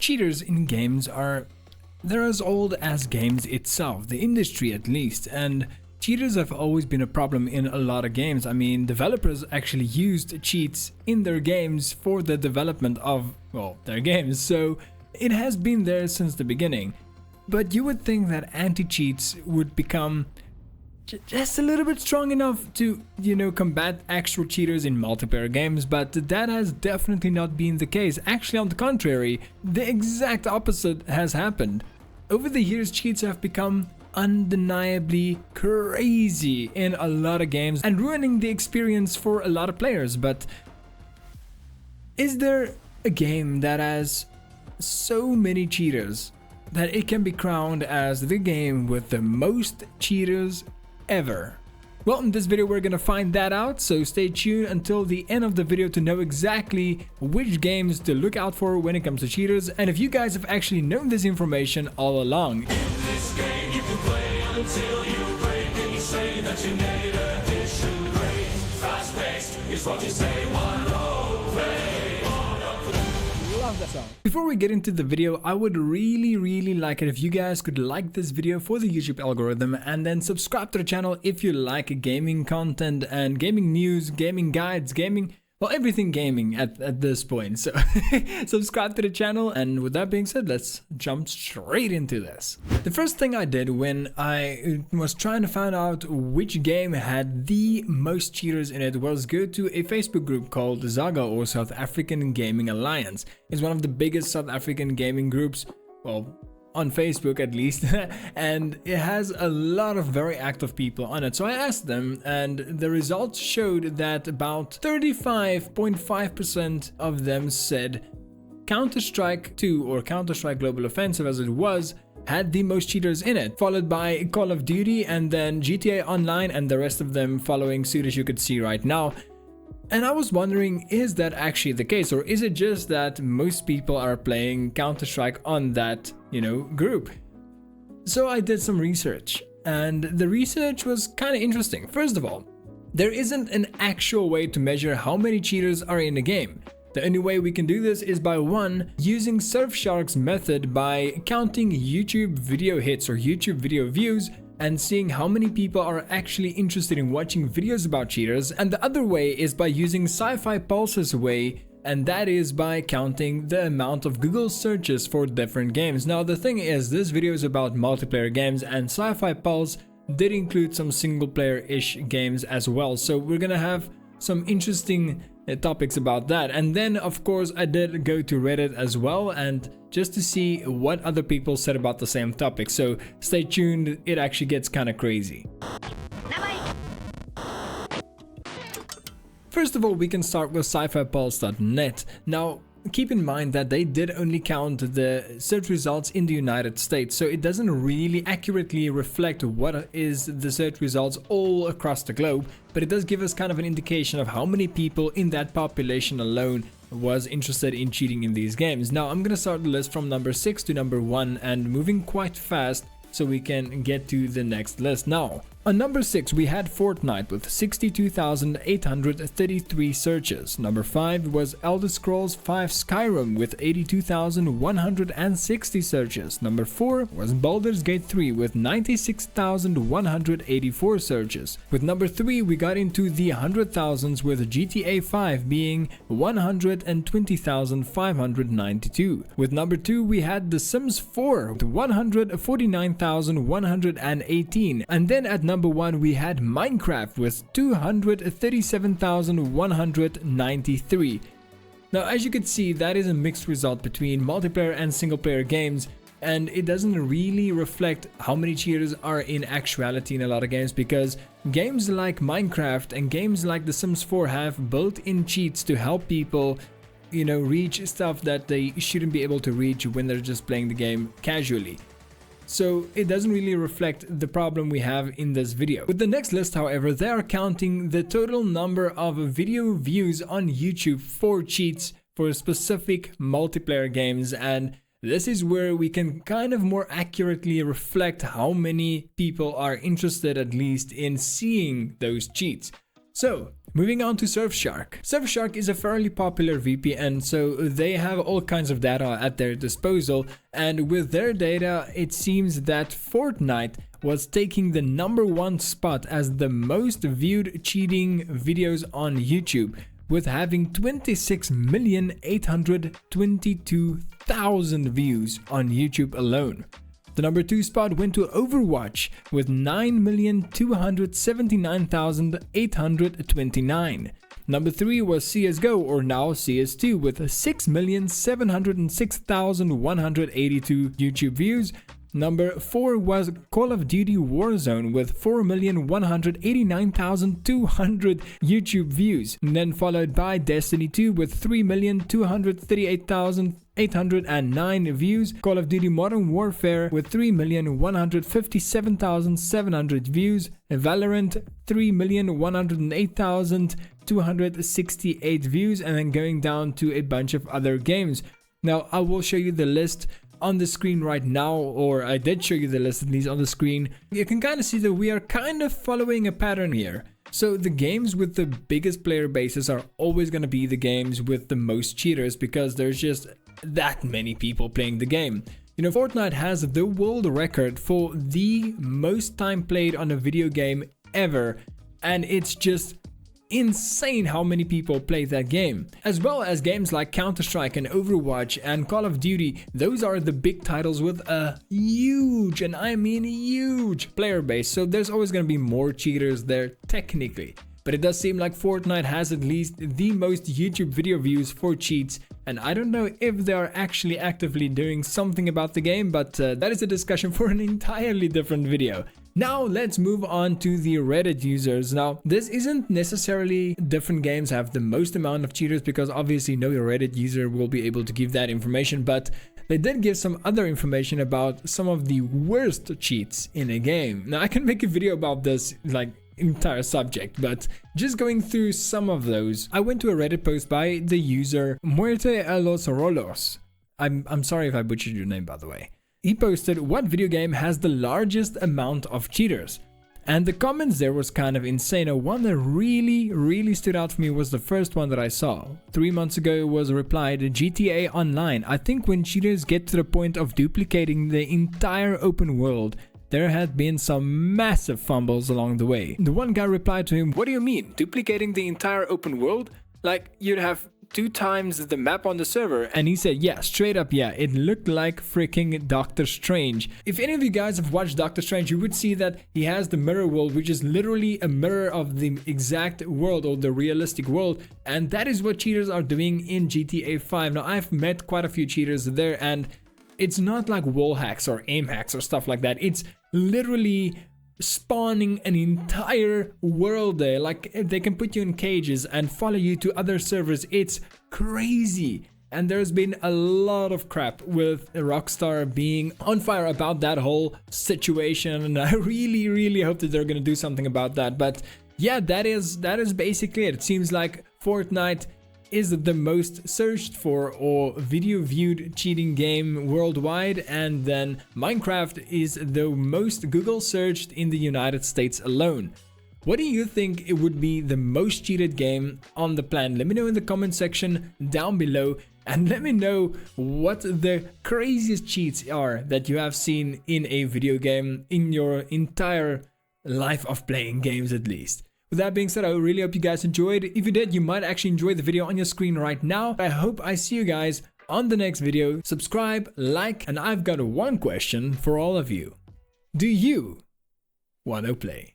cheaters in games they're as old as games itself, the industry at least, and cheaters have always been a problem in a lot of games. I mean, developers actually used cheats in their games for the development of, well, their games, so it has been there since the beginning. But you would think that anti-cheats would become just a little bit strong enough to, combat actual cheaters in multiplayer games, but that has definitely not been the case. Actually, on the contrary, the exact opposite has happened. Over the years, cheats have become undeniably crazy in a lot of games and ruining the experience for a lot of players. But is there a game that has so many cheaters that it can be crowned as the game with the most cheaters ever? Well, in this video we're gonna find that out, so stay tuned until the end of the video to know exactly which games to look out for when it comes to cheaters, and if you guys have actually known this information all along. In this game you can play until you break, and you say that you made addition great. Fast paced is what you say, one low play. Love that song. Before we get into the video, I would really like it if you guys could like this video for the YouTube algorithm, and then subscribe to the channel if you like gaming content and gaming news, gaming guides, well, everything gaming at this point. So subscribe to the channel, and with that being said, let's jump straight into this. The first thing I did when I was trying to find out which game had the most cheaters in it was go to a Facebook group called Zaga, or South African Gaming Alliance. It's one of the biggest South African gaming groups, well, on Facebook at least, and it has a lot of very active people on it. So I asked them, and the results showed that about 35.5% of them said Counter-Strike 2, or Counter-Strike Global Offensive as it was, had the most cheaters in it, followed by Call of Duty and then GTA Online, and the rest of them following suit, as you could see right now. And I was wondering, is that actually the case, or is it just that most people are playing Counter-Strike on that, group? So I did some research, and the research was kind of interesting. First of all, there isn't an actual way to measure how many cheaters are in a game. The only way we can do this is by one, using Surfshark's method by counting YouTube video hits or YouTube video views and seeing how many people are actually interested in watching videos about cheaters, and the other way is by using Sci-Fi Pulse's way, and that is by counting the amount of Google searches for different games. Now the thing is, this video is about multiplayer games, and Sci-Fi Pulse did include some single player-ish games as well, so we're gonna have some interesting topics about that. And then of course I did go to Reddit as well, and just to see what other people said about the same topic, so stay tuned, it actually gets kind of crazy. First of all, we can start with sci-fi-pulse.net. Now keep in mind that they did only count the search results in the United States, so it doesn't really accurately reflect what is the search results all across the globe, but it does give us kind of an indication of how many people in that population alone was interested in cheating in these games. Now I'm gonna start the list from number 6 to number 1 and moving quite fast so we can get to the next list. Now on number 6 we had Fortnite with 62,833 searches. Number 5 was Elder Scrolls 5 Skyrim with 82,160 searches. Number 4 was Baldur's Gate 3 with 96,184 searches. With number 3 we got into the 100,000s with GTA 5 being 120,592. With number 2 we had The Sims 4 with 149,118, and then at number 1 we had Minecraft with 237,193. Now as you can see, that is a mixed result between multiplayer and single player games, and it doesn't really reflect how many cheaters are in actuality in a lot of games, because games like Minecraft and games like The Sims 4 have built-in cheats to help people reach stuff that they shouldn't be able to reach when they're just playing the game casually. So it doesn't really reflect the problem we have in this video. With the next list, however, they are counting the total number of video views on YouTube for cheats for specific multiplayer games, and this is where we can kind of more accurately reflect how many people are interested at least in seeing those cheats. So Moving on to Surfshark. Surfshark is a fairly popular VPN, so they have all kinds of data at their disposal, and with their data, it seems that Fortnite was taking the #1 spot as the most viewed cheating videos on YouTube, with having 26,822,000 views on YouTube alone. The #2 spot went to Overwatch with 9,279,829. #3 was CSGO, or now CS2, with 6,706,182 YouTube views. #4 was Call of Duty Warzone with 4,189,200 YouTube views, and then followed by Destiny 2 with 3,238,809 views, Call of Duty Modern Warfare with 3,157,700 views, Valorant 3,108,268 views, and then going down to a bunch of other games. Now I will show you the list on the screen right now, or I did show you the list at least on the screen. You can kind of see that we are kind of following a pattern here. So the games with the biggest player bases are always going to be the games with the most cheaters, because there's just that many people playing the game. You know, Fortnite has the world record for the most time played on a video game ever, and it's just insane how many people play that game. As well as games like Counter-Strike and Overwatch and Call of Duty. Those are the big titles with a huge, and I mean huge, player base, so there's always going to be more cheaters there technically. But it does seem like Fortnite has at least the most YouTube video views for cheats, and I don't know if they are actually actively doing something about the game, but that is a discussion for an entirely different video. Now let's move on to the Reddit users. Now this isn't necessarily different games have the most amount of cheaters, because obviously no Reddit user will be able to give that information, but they did give some other information about some of the worst cheats in a game. Now I can make a video about this, like entire subject, but just going through some of those. I went to a Reddit post by the user Muerte a los Rolos. I'm sorry if I butchered your name, by the way. He posted, what video game has the largest amount of cheaters? And the comments there was kind of insane. One that really stood out for me was the first one that I saw. 3 months ago was replied, GTA Online. I think when cheaters get to the point of duplicating the entire open world, there had been some massive fumbles along the way. The one guy replied to him, what do you mean? Duplicating the entire open world? Like, you'd have 2 times the map on the server. And he said, yeah, straight up, yeah, it looked like freaking Doctor Strange. If any of you guys have watched Doctor Strange, you would see that he has the mirror world, which is literally a mirror of the exact world, or the realistic world, and that is what cheaters are doing in GTA 5. Now I've met quite a few cheaters there, and it's not like wall hacks or aim hacks or stuff like that. It's literally spawning an entire world there. Like, they can put you in cages and follow you to other servers. It's crazy. And there's been a lot of crap with Rockstar being on fire about that whole situation, and I really hope that they're gonna do something about that. But yeah, that is basically it. It seems like Fortnite is the most searched for or video viewed cheating game worldwide, and then Minecraft is the most Google searched in the United States alone. What do you think it would be the most cheated game on the planet? Let me know in the comment section down below, and let me know what the craziest cheats are that you have seen in a video game in your entire life of playing games, at least. With that being said, I really hope you guys enjoyed. If you did, you might actually enjoy the video on your screen right now. I hope I see you guys on the next video. Subscribe, like, and I've got one question for all of you. Do you want to play?